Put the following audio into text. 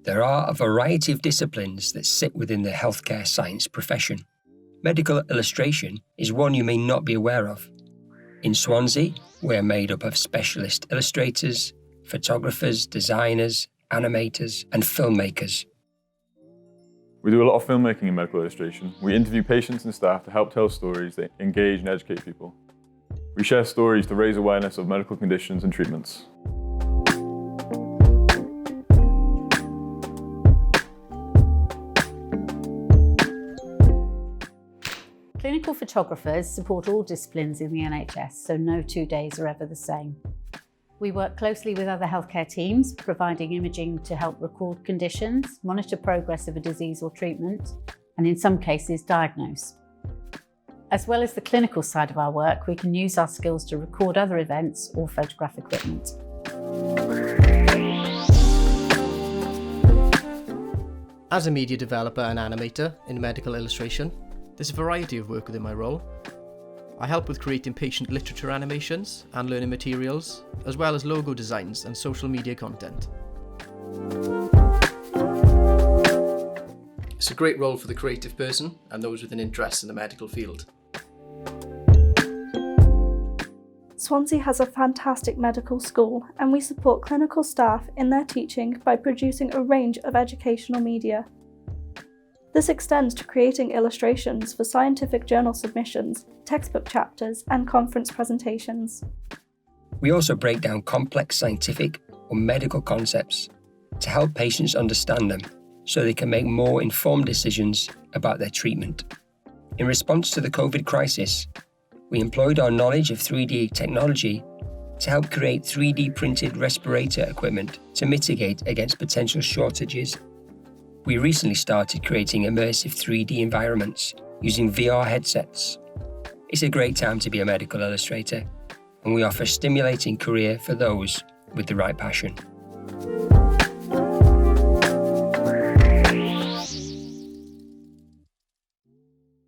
There are a variety of disciplines that sit within the healthcare science profession. Medical illustration is one you may not be aware of. In Swansea, we're made up of specialist illustrators, photographers, designers, animators, and filmmakers. We do a lot of filmmaking in medical illustration. We interview patients and staff to help tell stories that engage and educate people. We share stories to raise awareness of medical conditions and treatments. Clinical photographers support all disciplines in the NHS, so no 2 days are ever the same. We work closely with other healthcare teams, providing imaging to help record conditions, monitor progress of a disease or treatment, and in some cases diagnose. As well as the clinical side of our work, we can use our skills to record other events or photograph equipment. As a media developer and animator in medical illustration, there's a variety of work within my role. I help with creating patient literature animations and learning materials, as well as logo designs and social media content. It's a great role for the creative person and those with an interest in the medical field. Swansea has a fantastic medical school, and we support clinical staff in their teaching by producing a range of educational media. This extends to creating illustrations for scientific journal submissions, textbook chapters, and conference presentations. We also break down complex scientific or medical concepts to help patients understand them so they can make more informed decisions about their treatment. In response to the COVID crisis, we employed our knowledge of 3D technology to help create 3D printed respirator equipment to mitigate against potential shortages. We recently started creating immersive 3D environments using VR headsets. It's a great time to be a medical illustrator, and we offer a stimulating career for those with the right passion.